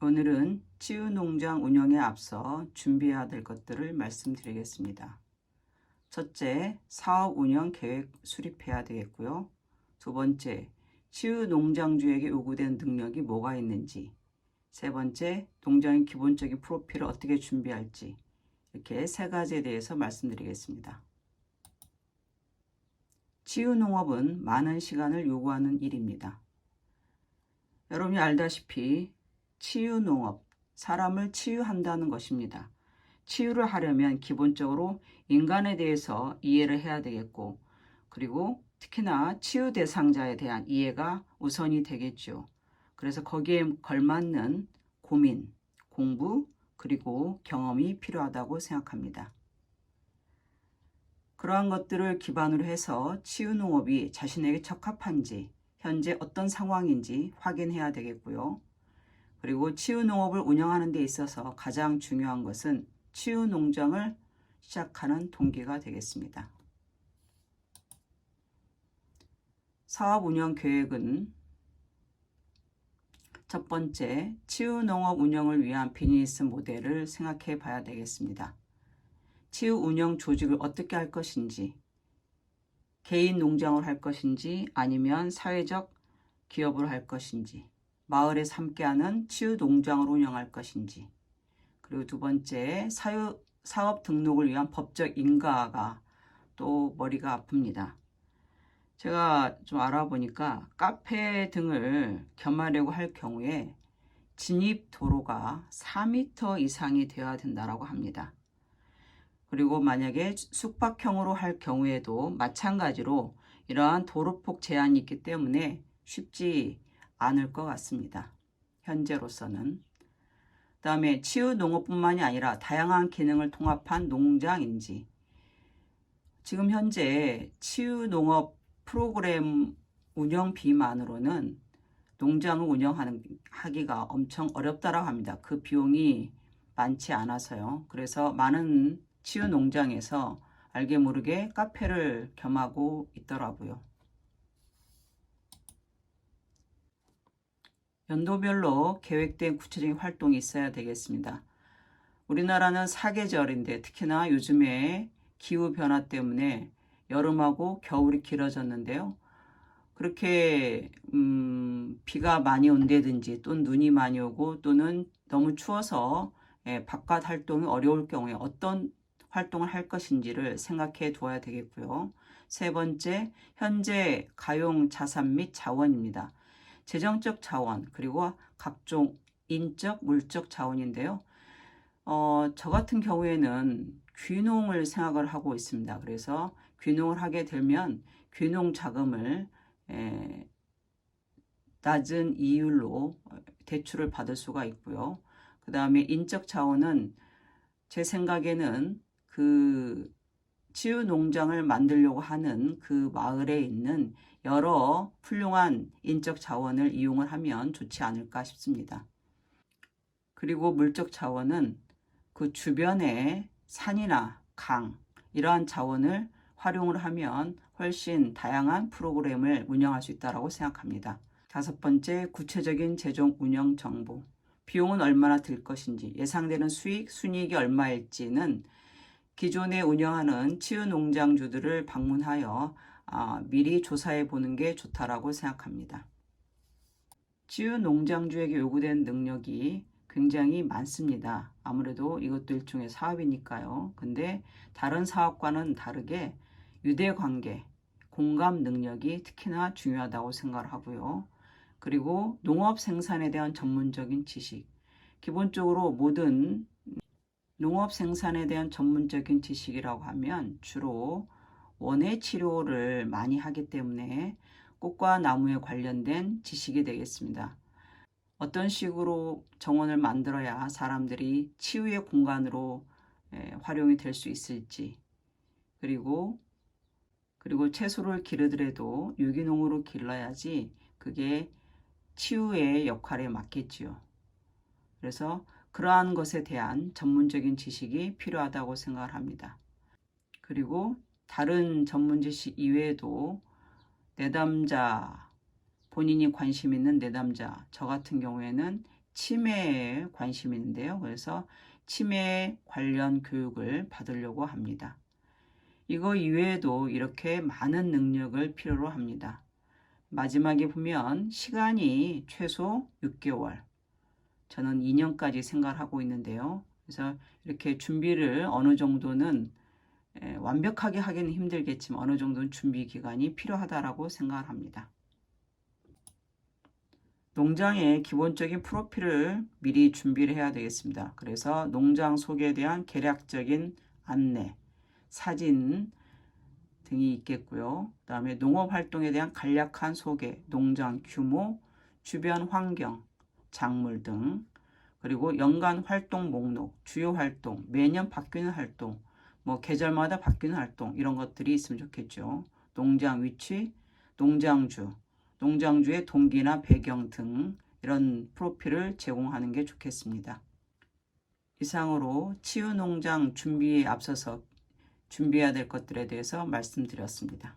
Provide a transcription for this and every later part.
오늘은 치유농장 운영에 앞서 준비해야 될 것들을 말씀드리겠습니다. 첫째, 사업 운영 계획 수립해야 되겠고요. 두 번째, 치유농장주에게 요구된 능력이 뭐가 있는지. 세 번째, 농장의 기본적인 프로필을 어떻게 준비할지. 이렇게 세 가지에 대해서 말씀드리겠습니다. 치유농업은 많은 시간을 요구하는 일입니다. 여러분이 알다시피 치유농업, 사람을 치유한다는 것입니다. 치유를 하려면 기본적으로 인간에 대해서 이해를 해야 되겠고, 그리고 특히나 치유 대상자에 대한 이해가 우선이 되겠죠. 그래서 거기에 걸맞는 고민, 공부, 그리고 경험이 필요하다고 생각합니다. 그러한 것들을 기반으로 해서 치유농업이 자신에게 적합한지, 현재 어떤 상황인지 확인해야 되겠고요. 그리고 치유농업을 운영하는 데 있어서 가장 중요한 것은 치유농장을 시작하는 동기가 되겠습니다. 사업 운영 계획은 첫 번째, 치유농업 운영을 위한 비즈니스 모델을 생각해 봐야 되겠습니다. 치유 운영 조직을 어떻게 할 것인지, 개인 농장을 할 것인지 아니면 사회적 기업을 할 것인지, 마을에서 함께하는 치유 농장을 운영할 것인지, 그리고 두 번째, 사업 등록을 위한 법적 인가가 또 머리가 아픕니다. 제가 좀 알아보니까 카페 등을 겸하려고 할 경우에 진입 도로가 4m 이상이 되어야 된다고 합니다. 그리고 만약에 숙박형으로 할 경우에도 마찬가지로 이러한 도로폭 제한이 있기 때문에 쉽지 않을 것 같습니다. 현재로서는. 그 다음에 치유 농업뿐만이 아니라 다양한 기능을 통합한 농장인지, 지금 현재 치유 농업 프로그램 운영비만으로는 농장을 운영하기가 엄청 어렵다고 합니다. 그 비용이 많지 않아서요. 그래서 많은 치유 농장에서 알게 모르게 카페를 겸하고 있더라고요. 연도별로 계획된 구체적인 활동이 있어야 되겠습니다. 우리나라는 사계절인데 특히나 요즘에 기후변화 때문에 여름하고 겨울이 길어졌는데요. 그렇게 비가 많이 온다든지 또는 눈이 많이 오고 또는 너무 추워서 바깥 활동이 어려울 경우에 어떤 활동을 할 것인지를 생각해 두어야 되겠고요. 세 번째, 현재 가용 자산 및 자원입니다. 재정적 자원 그리고 각종 인적, 물적 자원인데요. 저 같은 경우에는 귀농을 생각을 하고 있습니다. 그래서 귀농을 하게 되면 귀농 자금을 낮은 이율로 대출을 받을 수가 있고요. 그 다음에 인적 자원은 제 생각에는 그 치유 농장을 만들려고 하는 그 마을에 있는 여러 훌륭한 인적 자원을 이용을 하면 좋지 않을까 싶습니다. 그리고 물적 자원은 그 주변에 산이나 강 이러한 자원을 활용을 하면 훨씬 다양한 프로그램을 운영할 수 있다고 생각합니다. 다섯 번째, 구체적인 재정 운영 정보. 비용은 얼마나 들 것인지, 예상되는 수익, 순이익이 얼마일지는 기존에 운영하는 치유농장주들을 방문하여 미리 조사해 보는 게 좋다라고 생각합니다. 치유농장주에게 요구된 능력이 굉장히 많습니다. 아무래도 이것도 일종의 사업이니까요. 근데 다른 사업과는 다르게 유대관계, 공감 능력이 특히나 중요하다고 생각을 하고요. 그리고 농업 생산에 대한 전문적인 지식. 기본적으로 모든 농업 생산에 대한 전문적인 지식이라고 하면 주로 원예 치료를 많이 하기 때문에 꽃과 나무에 관련된 지식이 되겠습니다. 어떤 식으로 정원을 만들어야 사람들이 치유의 공간으로 활용이 될 수 있을지, 그리고 채소를 기르더라도 유기농으로 길러야지 그게 치유의 역할에 맞겠지요. 그래서 그러한 것에 대한 전문적인 지식이 필요하다고 생각을 합니다. 그리고 다른 전문 지식 이외에도 내담자, 본인이 관심 있는 내담자, 저 같은 경우에는 치매에 관심이 있는데요. 그래서 치매 관련 교육을 받으려고 합니다. 이거 이외에도 이렇게 많은 능력을 필요로 합니다. 마지막에 보면 시간이 최소 6개월, 저는 2년까지 생각하고 있는데요. 그래서 이렇게 준비를 어느 정도는 완벽하게 하기는 힘들겠지만 어느 정도는 준비 기간이 필요하다라고 생각을 합니다. 농장의 기본적인 프로필을 미리 준비를 해야 되겠습니다. 그래서 농장 소개에 대한 개략적인 안내, 사진 등이 있겠고요. 그 다음에 농업활동에 대한 간략한 소개, 농장 규모, 주변 환경, 작물 등, 그리고 연간 활동 목록, 주요 활동, 매년 바뀌는 활동, 계절마다 바뀌는 활동, 이런 것들이 있으면 좋겠죠. 농장 위치, 농장주, 농장주의 동기나 배경 등 이런 프로필을 제공하는 게 좋겠습니다. 이상으로 치유농장 준비에 앞서서 준비해야 될 것들에 대해서 말씀드렸습니다.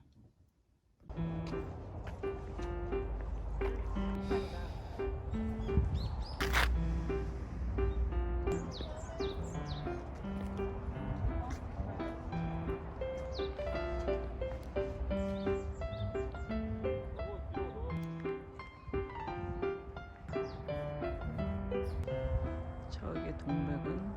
저기 동백은